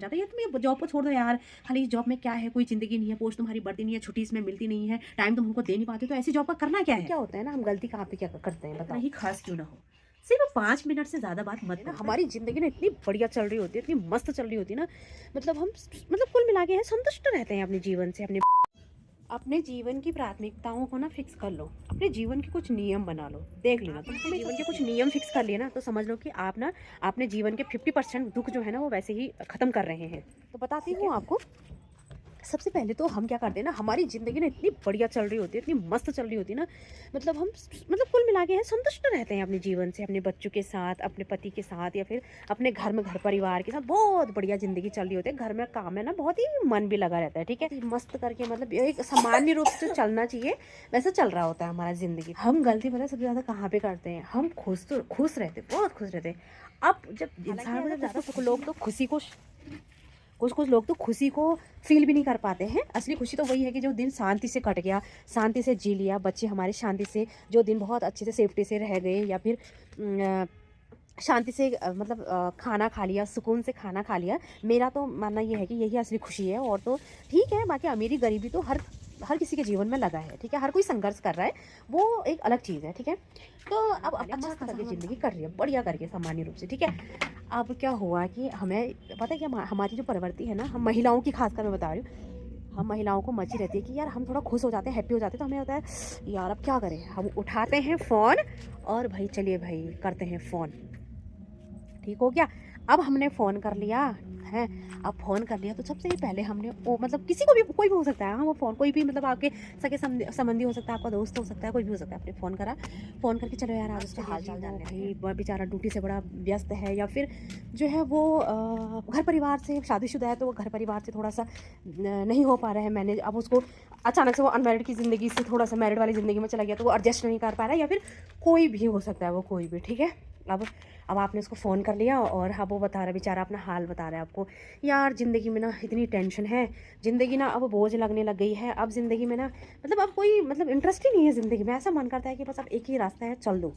जाता है, ये तुम ये जॉब को छोड़ दो यार, खाली जॉब में क्या है, कोई ज़िंदगी नहीं है, पोस्ट तुम्हारी बढ़ती नहीं है, छुट्टी इसमें मिलती नहीं है, टाइम तुम हमको दे नहीं पाते, तो ऐसी जॉब का करना क्या है? क्या होता है ना, हम गलती कहाँ पे क्या करते हैं कितना बताओ। ही खास क्यों ना हो, सिर्फ 5 मिनट से ज़्यादा बात मत है ना, करो। हमारी ज़िंदगी ना इतनी बढ़िया चल रही होती है, इतनी मस्त चल रही होती है ना, मतलब हम मतलब कुल मिला के है संतुष्ट रहते हैं अपने जीवन से। अपने जीवन की प्राथमिकताओं को ना फिक्स कर लो, अपने जीवन के कुछ नियम बना लो। देख लेना तुम अपने जीवन के कुछ नियम फिक्स कर लिए ना, तो समझ लो कि आप ना अपने जीवन के 50% दुख जो है ना वो वैसे ही खत्म कर रहे हैं। तो बताती हूँ आपको। सबसे पहले तो हम क्या करते हैं ना, हमारी ज़िंदगी ना इतनी बढ़िया चल रही होती है, इतनी मस्त चल रही होती है ना, मतलब हम मतलब कुल मिला के है संतुष्ट रहते हैं अपने जीवन से, अपने बच्चों के साथ, अपने पति के साथ, या फिर अपने घर में घर परिवार के साथ बहुत बढ़िया ज़िंदगी चल रही होती है। घर में काम है ना, बहुत ही मन भी लगा रहता है, ठीक है, मस्त करके, मतलब एक सामान्य रूप से चलना चाहिए, वैसा चल रहा होता है हमारा ज़िंदगी। हम गलती पता है सबसे ज़्यादा कहाँ पे करते हैं, हम खुश रहते, बहुत खुश रहते हैं। अब जब इंसान को जब ज़्यादा लोग तो खुशी को, कुछ कुछ लोग तो खुशी को फील भी नहीं कर पाते हैं। असली खुशी तो वही है कि जो दिन शांति से कट गया, शांति से जी लिया, बच्चे हमारे शांति से, जो दिन बहुत अच्छे से सेफ्टी से रह गए, या फिर शांति से मतलब खाना खा लिया, सुकून से खाना खा लिया। मेरा तो मानना ये है कि यही असली खुशी है। और तो ठीक है, बाकी अमीरी गरीबी तो हर हर किसी के जीवन में लगा है, ठीक है, हर कोई संघर्ष कर रहा है, वो एक अलग चीज़ है, ठीक है। तो अब अच्छा करके ज़िंदगी कर रही है, बढ़िया करके, सामान्य रूप से, ठीक है। अब क्या हुआ कि हमें पता है कि हमारी जो प्रवृत्ति है ना, हम महिलाओं की खासकर मैं बता रही हूँ, हम महिलाओं को मची रहती है कि यार हम थोड़ा खुश हो जाते हैं, हैप्पी हो जाते हैं, तो हमें होता है यार अब क्या करें, हम उठाते हैं फ़ोन और भाई चलिए भाई करते हैं फ़ोन। ठीक हो गया। अब हमने फ़ोन कर लिया है, अब फ़ोन कर लिया तो सबसे ही पहले हमने वो, मतलब किसी को भी, कोई भी हो सकता है, हाँ वो फ़ोन कोई भी, मतलब आपके सगे संबंधी हो सकता है, आपका दोस्त हो सकता है, कोई भी हो सकता है। आपने फ़ोन करा, फ़ोन करके चलो यार आज उसका हाल चाल जानते हैं, भाई बेचारा ड्यूटी से बड़ा व्यस्त है, या फिर जो है वो घर परिवार से शादीशुदा है, तो वो घर परिवार से थोड़ा सा नहीं हो पा रहा है मैनेज। अब उसको अचानक से वो अनमैरिड की ज़िंदगी से थोड़ा सा मैरिड वाली ज़िंदगी में चला गया, तो वो एडजस्ट नहीं कर पा रहा है, या फिर कोई भी हो सकता है, वो कोई भी, ठीक है। अब आपने उसको फ़ोन कर लिया और अब वो बता रहा है, बेचारा अपना हाल बता रहा है आपको, यार ज़िंदगी में ना इतनी टेंशन है, ज़िंदगी ना अब बोझ लगने लग गई है, अब ज़िंदगी में ना मतलब अब कोई मतलब इंटरेस्ट ही नहीं है ज़िंदगी में, ऐसा मन करता है कि बस अब एक ही रास्ता है, चल दो।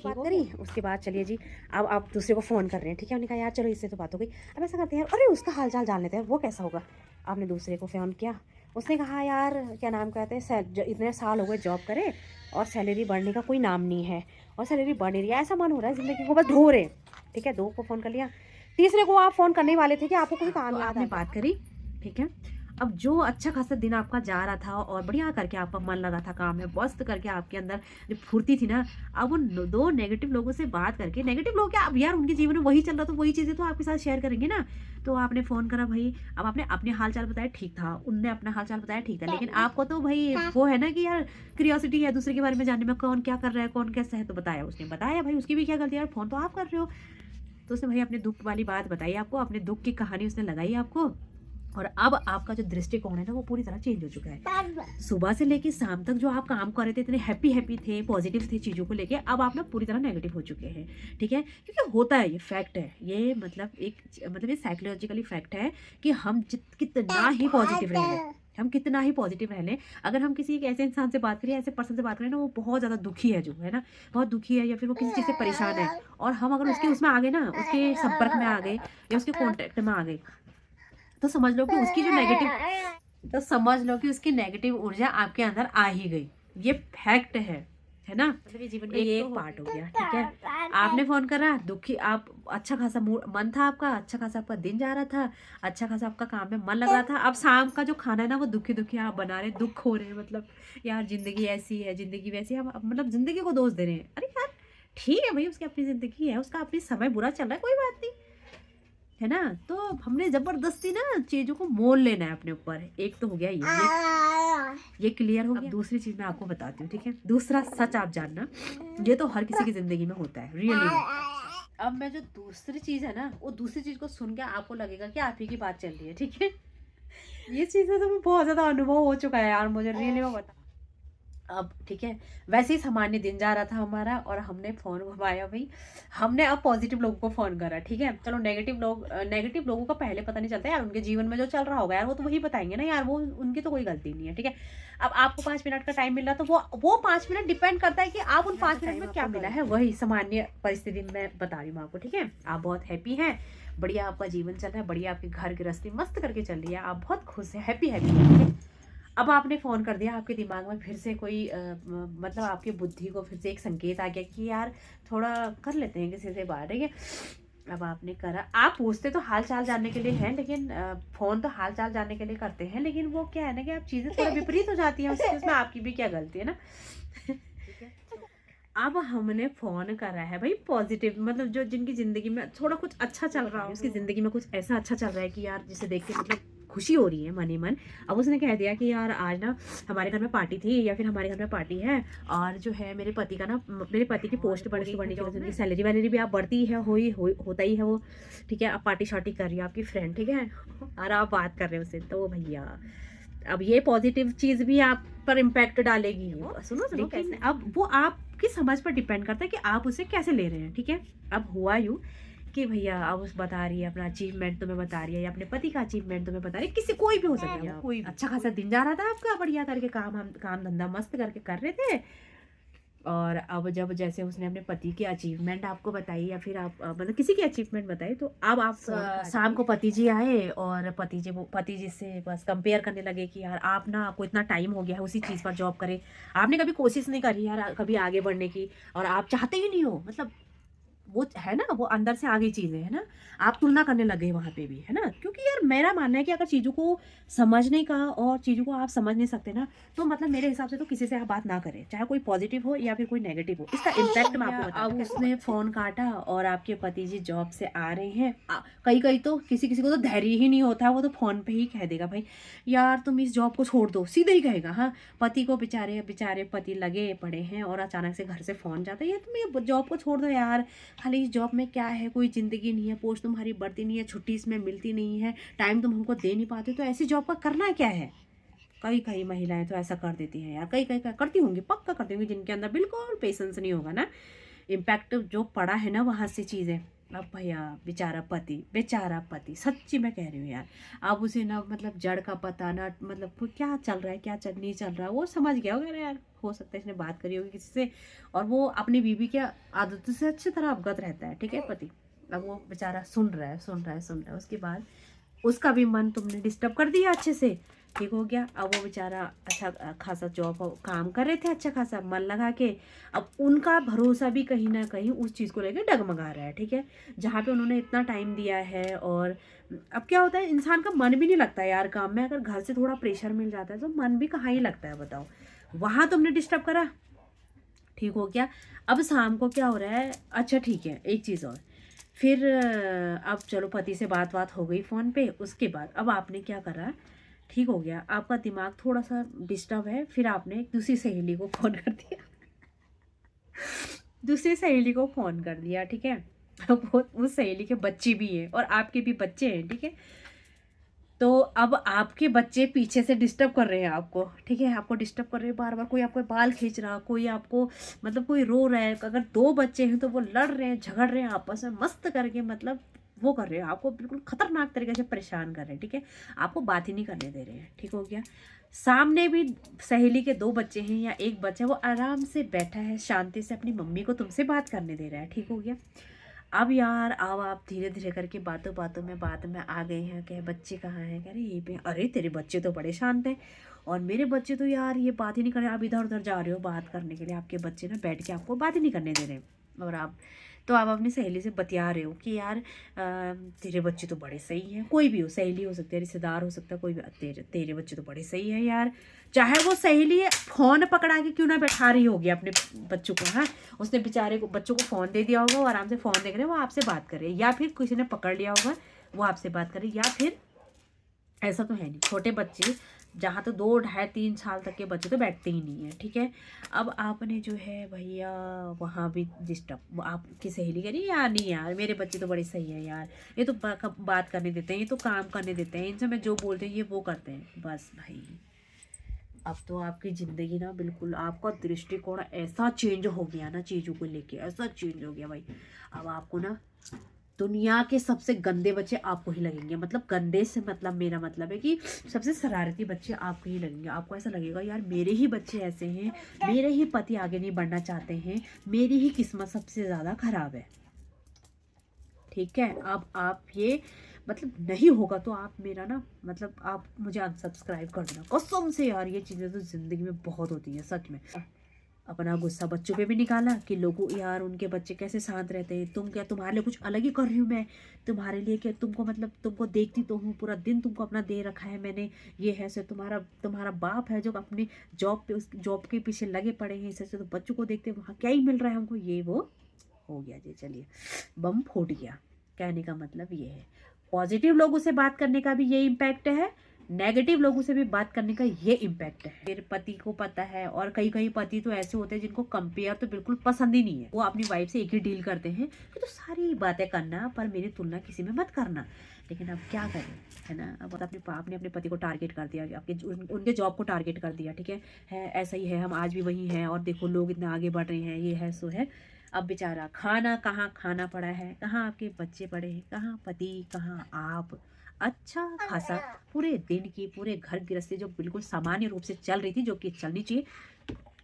बात करी, उसके बाद चलिए जी, अब आप दूसरे को फ़ोन कर रहे हैं, ठीक है, उन्होंने कहा यार चलो इससे तो बात हो गई, अब ऐसा करते हैं यार, अरे उसका हाल चाल जान लेते हैं, वो कैसा होगा। आपने दूसरे को फ़ोन किया, उसने कहा यार क्या नाम कहते हैं, इतने साल हो गए जॉब करे और सैलरी बढ़ने का कोई नाम नहीं है, और सैलरी बढ़ नहीं रही है, ऐसा मन हो रहा है ज़िंदगी को बस ढो रहे। ठीक है, दो को फ़ोन कर लिया, तीसरे को आप फ़ोन करने वाले थे कि आपको कोई काम तो याद आ आपने गया। बात करी, ठीक है। अब जो अच्छा खासा दिन आपका जा रहा था और बढ़िया करके आपका मन लगा था काम में, मस्त करके आपके अंदर जो फुर्ती थी ना, अब वो 2 नेगेटिव लोगों से बात करके, नेगेटिव लोग क्या, अब यार उनके जीवन में वही चल रहा, तो वही चीज़ें तो आपके साथ शेयर करेंगे ना। तो आपने फ़ोन करा भई, अब आपने अपने हाल-चाल बताया, ठीक था, उनने अपना हाल-चाल बताया, ठीक था, लेकिन आपको तो भई वो है ना कि यार क्यूरियोसिटी है दूसरे के बारे में जानने में, कौन क्या कर रहा है, कौन कैसा है, तो बताया, उसने बताया, भई उसकी भी क्या गलती है यार, फ़ोन तो आप कर रहे हो। तो उसने भई अपने दुःख वाली बात बताई आपको, अपने दुःख की कहानी उसने लगाई आपको, और अब आपका जो दृष्टिकोण है ना वो पूरी तरह चेंज हो चुका है। सुबह से लेके शाम तक जो आप काम कर रहे थे, इतने हैप्पी थे, पॉजिटिव थे चीज़ों को लेके, अब आप ना पूरी तरह नेगेटिव हो चुके हैं, ठीक है? क्योंकि होता है, ये फैक्ट है, ये मतलब ये साइकोलॉजिकली फैक्ट है कि हम कितना ही पॉजिटिव रह लें, हम कितना ही पॉजिटिव रह लें, अगर हम किसी एक ऐसे इंसान से बात करें, ऐसे पर्सन से बात करें ना, वो बहुत ज़्यादा दुखी है जो है ना, बहुत दुखी है, या फिर वो किसी चीज़ से परेशान है, और हम अगर उसके उसमें आ गए ना, उसके संपर्क में आ गए या उसके कॉन्टैक्ट में आ गए, तो समझ लो कि उसकी जो नेगेटिव तो समझ लो कि उसकी नेगेटिव ऊर्जा आपके अंदर आ ही गई। ये फैक्ट है ना? मतलब ये जीवन का ये एक पार्ट हो गया, ठीक है? आपने फ़ोन करा, दुखी आप, अच्छा खासा मन था आपका, अच्छा खासा आपका दिन जा रहा था, अच्छा खासा आपका काम में मन लग रहा था। अब शाम का जो खाना है ना, वो दुखी-दुखी आप बना रहे हैं, दुःख हो रहे हैं, मतलब यार ज़िंदगी ऐसी है, ज़िंदगी वैसी है, हम मतलब ज़िंदगी को दोष दे रहे हैं। अरे यार! ठीक है भई, उसकी अपनी ज़िंदगी है, उसका अपनी समय बुरा चल रहा है, कोई बात नहीं। है ना? तो हमने ज़बरदस्ती ना चीज़ों को मोल लेना है अपने ऊपर। एक तो हो गया ये क्लियर हो गया। अब दूसरी चीज़ मैं आपको बताती हूँ, ठीक है? दूसरा सच आप जानना, ये तो हर किसी की ज़िंदगी में होता है, रियली में। अब मैं जो दूसरी चीज़ है ना, वो दूसरी चीज़ को सुन के आपको लगेगा कि आप ही की बात चल रही है, ठीक है? ये चीज़ें तो बहुत ज़्यादा अनुभव हो चुका है यार मुझे, रियली में बता, अब ठीक है, वैसे ही सामान्य दिन जा रहा था हमारा और हमने फ़ोन घुमाया भाई, हमने अब पॉज़िटिव लोगों को फ़ोन करा, ठीक है? चलो नेगेटिव लोगों का पहले पता नहीं चलता यार, उनके जीवन में जो चल रहा होगा यार, वो तो वही बताएँगे ना यार, वो उनकी तो कोई गलती नहीं है, ठीक है? अब आपको 5 मिनट का टाइम मिल रहा है, तो वो 5 मिनट डिपेंड करता है कि आप उन 5 मिनट में क्या मिला है, वही सामान्य परिस्थिति मैं बता रही हूँ आपको, ठीक है? आप बहुत हैप्पी हैं, बढ़िया आपका जीवन चल रहा है, बढ़िया आपके घर गृहस्थी मस्त करके चल रही है, आप बहुत खुश हैं, हैप्पी हैं, ठीक है? अब आपने फ़ोन कर दिया, आपके दिमाग में फिर से कोई मतलब आपकी बुद्धि को फिर से एक संकेत आ गया कि यार थोड़ा कर लेते हैं किसी से बात, ठीक है? अब आपने करा, आप पूछते तो हाल-चाल जानने के लिए हैं, लेकिन फ़ोन तो हाल-चाल जानने के लिए करते हैं, लेकिन वो क्या है ना कि अब चीज़ें थोड़ा विपरीत हो जाती हैं, उसमें आपकी भी क्या गलती है ना? ठीक है? अब हमने फ़ोन करा है भाई पॉज़िटिव, मतलब जो जिनकी ज़िंदगी में थोड़ा कुछ अच्छा चल रहा हो, उसकी ज़िंदगी में कुछ ऐसा अच्छा चल रहा है कि यार जिसे देख के मतलब खुशी हो रही है मन ही मन। अब उसने कह दिया कि यार आज ना हमारे घर में पार्टी थी, या फिर हमारे घर में पार्टी है, और जो है मेरे पति का ना मेरे पति की पोस्ट बढ़ने की वजह से उनकी सैलरी वैलरी भी आप बढ़ती है, होता ही है वो, ठीक है? अब पार्टी शार्टी कर रही है आपकी फ्रेंड, ठीक है? और आप बात कर रहे हो उससे, तो भैया अब ये पॉजिटिव चीज़ भी आप पर इम्पैक्ट डालेगी। सुनो लेकिन कैसे? अब वो आपकी समझ पर डिपेंड करता है कि आप उसे कैसे ले रहे हैं, ठीक है? अब हुआ यूँ कि भैया अब उस बता रही है अपना अचीवमेंट तुम्हें बता रही है, या अपने पति का अचीवमेंट तुम्हें बता रही है, किसी कोई भी हो सकता है, कोई अच्छा खासा दिन जा रहा था आपका, बढ़िया करके काम धंधा मस्त करके कर रहे थे, और अब जब जैसे उसने अपने पति की अचीवमेंट आपको बताई, या फिर आप मतलब किसी की अचीवमेंट बताई, तो अब आप शाम को पति जी आए और पति जी से बस कंपेयर करने लगे कि यार आप ना, आपको इतना टाइम हो गया है उसी चीज़ पर जॉब करें, आपने कभी कोशिश नहीं करी यार कभी आगे बढ़ने की, और आप चाहते ही नहीं हो, मतलब वो है ना, वो अंदर से आ गई चीज़ें, है ना? आप तुलना करने लग गए वहाँ पे भी, है ना? क्योंकि यार मेरा मानना है कि अगर चीज़ों को समझने का और चीज़ों को आप समझ नहीं सकते ना, तो मतलब मेरे हिसाब से तो किसी से आप बात ना करें, चाहे कोई पॉजिटिव हो या फिर कोई नेगेटिव हो। इसका इम्पैक्ट मैं आपको बताती हूँ। अब उसने फ़ोन काटा और आपके पति जी जॉब से आ रहे हैं। कई-कई तो किसी-किसी को तो धैर्य ही नहीं होता, वो तो फ़ोन पे ही कह देगा, भाई यार तुम इस जॉब को छोड़ दो, सीधे ही कहेगा, हाँ। पति को बेचारे बेचारे पति लगे पड़े हैं और अचानक से घर से फ़ोन जाता है, "यार तुम ये जॉब को छोड़ दो यार, खाली इस जॉब में क्या है, कोई ज़िंदगी नहीं है, पोस्ट तुम्हारी बढ़ती नहीं है, छुट्टी इसमें मिलती नहीं है, टाइम तुम हमको दे नहीं पाते, तो ऐसी जॉब का करना क्या है?" कई महिलाएं तो ऐसा कर देती हैं यार, कई करती होंगी, पक्का करती होंगी, जिनके अंदर बिल्कुल पेशेंस नहीं होगा ना, इम्पैक्ट जो पड़ा है ना वहाँ से चीज़ें। अब भैया बेचारा पति सच्ची मैं कह रही हूँ यार, अब उसे ना मतलब जड़ का पता ना, मतलब वो क्या चल रहा है क्या चल नहीं चल रहा है, वो समझ गया होगा यार, हो सकता है इसने बात करी होगी किसी से, और वो अपनी बीवी के आदतों से अच्छी तरह अवगत रहता है, ठीक है पति। अब वो बेचारा सुन रहा है, उसके बाद उसका भी मन तुमने डिस्टर्ब कर दिया अच्छे से, ठीक हो गया। अब वो बेचारा अच्छा खासा जॉब काम कर रहे थे, अच्छा खासा मन लगा के, अब उनका भरोसा भी कहीं ना कहीं उस चीज़ को लेकर डगमगा रहा है, ठीक है? जहाँ पे उन्होंने इतना टाइम दिया है, और अब क्या होता है, इंसान का मन भी नहीं लगता यार काम में, अगर घर से थोड़ा प्रेशर मिल जाता है तो मन भी कहाँ ही लगता है, बताओ। वहाँ तुमने डिस्टर्ब करा, ठीक हो गया। अब शाम को क्या हो रहा है, अच्छा ठीक है, एक चीज़ और, फिर अब चलो पति से बात हो गई फ़ोन पे, उसके बाद अब आपने क्या करा, ठीक हो गया, आपका दिमाग थोड़ा-सा डिस्टर्ब है, फिर आपने एक दूसरी सहेली को फ़ोन कर दिया। दूसरी सहेली को फ़ोन कर दिया, ठीक है? अब वो उस सहेली के बच्चे भी हैं और आपके भी बच्चे हैं, ठीक है? तो अब आपके बच्चे पीछे से डिस्टर्ब कर रहे हैं आपको, ठीक है? आपको डिस्टर्ब कर रहे हैं बार-बार, कोई आपके बाल खींच रहा, कोई आपको मतलब कोई रो रहा है, अगर 2 बच्चे हैं तो वो लड़ रहे हैं, झगड़ रहे हैं आपस में मस्त करके, मतलब वो कर रहे हैं, आपको बिल्कुल खतरनाक तरीके से परेशान कर रहे हैं, ठीक है? आपको बात ही नहीं करने दे रहे हैं, ठीक हो गया? सामने भी सहेली के 2 बच्चे हैं या 1 बच्चा है, वो आराम से बैठा है, शांति से अपनी मम्मी को तुमसे बात करने दे रहा है, ठीक हो गया? अब यार अब आप धीरे-धीरे करके बातों-बातों में बात में आ गए हैं कि बच्चे कहाँ हैं? कह रहे यहीं पे। अरे! तेरे बच्चे तो बड़े शांत हैं, और मेरे बच्चे तो यार ये बात ही नहीं कर रहे, आप इधर-उधर जा रहे हो बात करने के लिए, आपके बच्चे ना बैठ के आपको बात ही नहीं करने दे रहे। और आप अपनी सहेली से बतिया रहे हो कि यार तेरे बच्चे तो बड़े सही हैं, कोई भी हो, सहेली हो सकती है, रिश्तेदार हो सकता है, कोई भी, तेरे तेरे बच्चे तो बड़े सही हैं यार। चाहे वो सहेली फ़ोन पकड़ा के क्यों ना बैठा रही होगी अपने बच्चों को, हाँ, उसने बेचारे को बच्चों को फ़ोन दे दिया होगा, वो आराम से फ़ोन देख रहे हैं, वो आपसे बात कर रहे हैं, या फिर किसी ने पकड़ लिया होगा वो आपसे बात कर रही है, या फिर ऐसा तो है नहीं, छोटे बच्चे जहाँ तो 2 ढाई 3 साल तक के बच्चे तो बैठते ही नहीं है, ठीक है? अब आपने जो है भैया वहाँ भी डिस्टर्ब, आपकी सहेली कह रही है यार नहीं यार मेरे बच्चे तो बड़े सही है यार, ये तो बात करने देते हैं, ये तो काम करने देते हैं, इनसे मैं जो बोलते हैं ये वो करते हैं, बस भाई अब तो आपकी ज़िंदगी ना बिल्कुल आपका दृष्टिकोण ऐसा चेंज हो गया ना चीज़ों को लेके, ऐसा चेंज हो गया भाई। अब आपको ना दुनिया के सबसे गंदे बच्चे आपको ही लगेंगे। मतलब गंदे से मतलब मेरा मतलब है कि सबसे शरारती बच्चे आपको ही लगेंगे। आपको ऐसा लगेगा यार मेरे ही बच्चे ऐसे हैं, मेरे ही पति आगे नहीं बढ़ना चाहते हैं, मेरी ही किस्मत सबसे ज़्यादा खराब है। ठीक है, अब आप ये मतलब नहीं होगा तो आप मेरा ना मतलब आप मुझे अनसब्सक्राइब कर देना कसम से यार। ये चीज़ें तो ज़िंदगी में बहुत होती हैं सच में। अपना गुस्सा बच्चों पे भी निकाला कि लोगों यार उनके बच्चे कैसे शांत रहते हैं, तुम क्या तुम्हारे लिए कुछ अलग ही कर रही हूँ मैं, तुम्हारे लिए क्या, तुमको मतलब तुमको देखती तो हूँ, पूरा दिन तुमको अपना दे रखा है मैंने, ये है सो तुम्हारा तुम्हारा बाप है जो अपनी जॉब पे उस जॉब के पीछे लगे पड़े हैं, इससे तो बच्चों को देखते वहाँ क्या ही मिल रहा है हमको, ये वो हो गया जी। चलिए बम फूट गया। कहने का मतलब ये है पॉजिटिव लोगों से बात करने का भी ये इम्पैक्ट है, नेगेटिव लोगों से भी बात करने का ये इम्पैक्ट है। फिर पति को पता है, और कई कई पति तो ऐसे होते हैं जिनको कंपेयर तो बिल्कुल पसंद ही नहीं है। वो अपनी वाइफ से एक ही डील करते हैं कि तो सारी बातें करना पर मेरी तुलना किसी में मत करना। लेकिन अब क्या करें, है ना। अब अपने पाप ने अपने पति को टारगेट कर दिया, आपके उनके जॉब को टारगेट कर दिया। ठीक है ऐसा ही है, हम आज भी वही हैं और देखो लोग इतना आगे बढ़ रहे हैं, ये है सो है। अब बेचारा खाना कहाँ खाना पड़ा है, कहाँ आपके बच्चे पड़े हैं, कहाँ पति, कहाँ आप। अच्छा खासा पूरे दिन की पूरे घर गृहस्थी जो बिल्कुल सामान्य रूप से चल रही थी, जो कि चलनी चाहिए,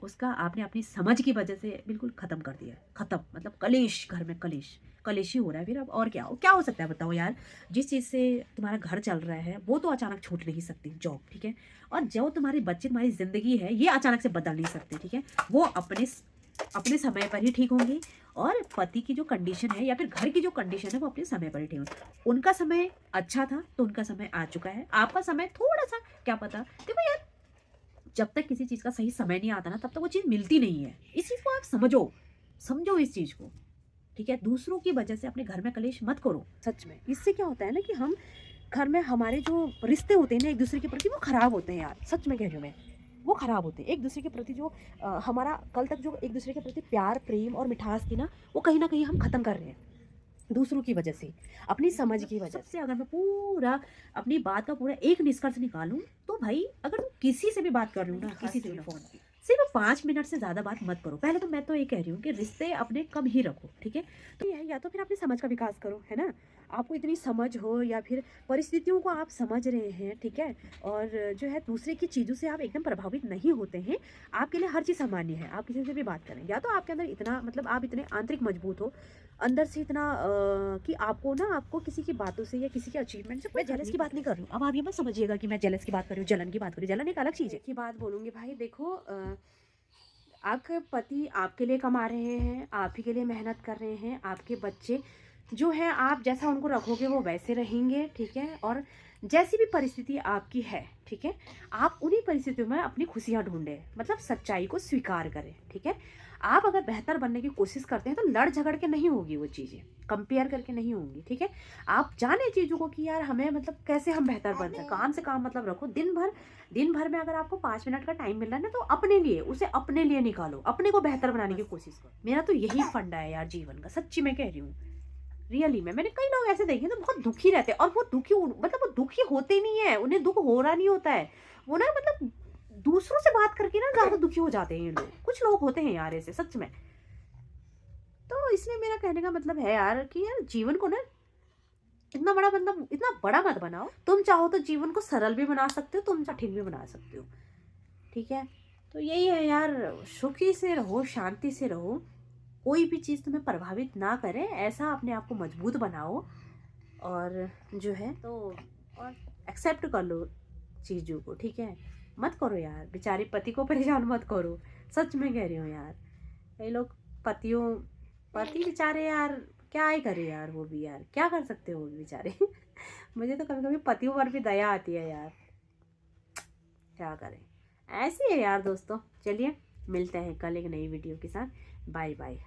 उसका आपने अपनी समझ की वजह से बिल्कुल ख़त्म कर दिया। ख़त्म मतलब कलेश, घर में कलेश कलेश ही हो रहा है। फिर अब और क्या हो सकता है बताओ यार। जिस चीज़ से तुम्हारा घर चल रहा है वो तो अचानक छूट नहीं सकती, जॉब ठीक है, और जो तुम्हारे बच्चे तुम्हारी ज़िंदगी है ये अचानक से बदल नहीं सकते। ठीक है, वो अपने समय पर ही ठीक होंगे, और पति की जो कंडीशन है या फिर घर की जो कंडीशन है वो अपने समय पर ही ठीक होंगे। उनका समय अच्छा था तो उनका समय आ चुका है, आपका समय थोड़ा सा क्या पता। देखो यार जब तक किसी चीज़ का सही समय नहीं आता ना तब तक वो चीज़ मिलती नहीं है। इस चीज़ को आप समझो इस चीज़ को। ठीक है, दूसरों की वजह से अपने घर में कलेश मत करो। सच में इससे क्या होता है ना कि हम घर में हमारे जो रिश्ते होते हैं ना एक दूसरे के प्रति वो ख़राब होते हैं यार, सच में कह रही हूँ मैं। वो ख़राब होते हैं एक दूसरे के प्रति, जो हमारा कल तक जो एक दूसरे के प्रति प्यार प्रेम और मिठास थी ना, वो कहीं ना कहीं हम ख़त्म कर रहे हैं दूसरों की वजह से, अपनी समझ की वजह सबसे अगर मैं पूरा अपनी बात का पूरा एक निष्कर्ष निकालूं तो भाई अगर तुम किसी से भी बात कर रही हो ना, किसी से भी फोन पे सिर्फ 5 मिनट से ज़्यादा बात मत करो। पहले तो मैं तो ये कह रही हूँ कि रिश्ते अपने कम ही रखो। ठीक है, तो यह या तो फिर अपनी समझ का विकास करो, है ना। आपको इतनी समझ हो या फिर परिस्थितियों को आप समझ रहे हैं, ठीक है, और जो है दूसरे की चीज़ों से आप एकदम प्रभावित नहीं होते हैं, आपके लिए हर चीज़ सामान्य है। आप किसी से भी बात करें, या तो आपके अंदर इतना मतलब आप इतने आंतरिक मजबूत हो अंदर से इतना कि आपको किसी की बातों से या किसी के अचीवमेंट से, मैं जेलस की बात नहीं कर रही हूँ। अब आप ये मत समझिएगा कि मैं जेलस की बात कर रही हूँ, जलन की बात कर रही हूँ। जलन एक अलग चीज़ है। की बात बोलूँगी भाई, देखो आपके पति आपके लिए कमा रहे हैं, आप ही के लिए मेहनत कर रहे हैं, आपके बच्चे जो है आप जैसा उनको रखोगे वो वैसे रहेंगे। ठीक है, और जैसी भी परिस्थिति आपकी है, ठीक है, आप उन्हीं परिस्थितियों में अपनी खुशियाँ ढूंढें, मतलब सच्चाई को स्वीकार करें। ठीक है, आप अगर बेहतर बनने की कोशिश करते हैं तो लड़ झगड़ के नहीं होगी वो चीज़ें, कंपेयर करके नहीं होंगी। ठीक है, आप जाने चीज़ों को कि यार हमें मतलब कैसे हम बेहतर बन सकते, काम से काम मतलब रखो। दिन भर में अगर आपको 5 मिनट का टाइम मिल रहा है ना तो अपने लिए उसे अपने लिए निकालो, अपने को बेहतर बनाने की कोशिश करो। मेरा तो यही फंडा है यार जीवन का, सच्ची मैं कह रही हूँ। रियली में मैंने कई लोग ऐसे देखे तो बहुत दुखी रहते हैं, और वो दुखी मतलब वो दुखी होते नहीं है, उन्हें दुख हो रहा नहीं होता है, वो ना मतलब दूसरों से बात करके ना ज्यादा दुखी हो जाते हैं ये लोग। कुछ लोग होते हैं यार ऐसे सच में। तो इसलिए मेरा कहने का मतलब है यार कि यार जीवन को ना इतना बड़ा मतलब इतना बड़ा मत बनाओ। तुम चाहो तो जीवन को सरल भी बना सकते हो, तुम कठिन भी बना सकते हो। ठीक है, तो यही है यार, सुखी से रहो, शांति से रहो, कोई भी चीज़ तुम्हें प्रभावित ना करे, ऐसा अपने आप को मजबूत बनाओ, और जो है तो और एक्सेप्ट कर लो चीज़ों को। ठीक है, मत करो यार, बेचारे पति को परेशान मत करो, सच में कह रही हूँ यार। कई लोग पति बेचारे यार क्या ही करे यार, वो भी यार क्या कर सकते हो वो भी बेचारे मुझे तो कभी कभी पतियों पर भी दया आती है यार, क्या करें। ऐसे है यार दोस्तों, चलिए मिलते हैं कल एक नई वीडियो के साथ। Bye bye.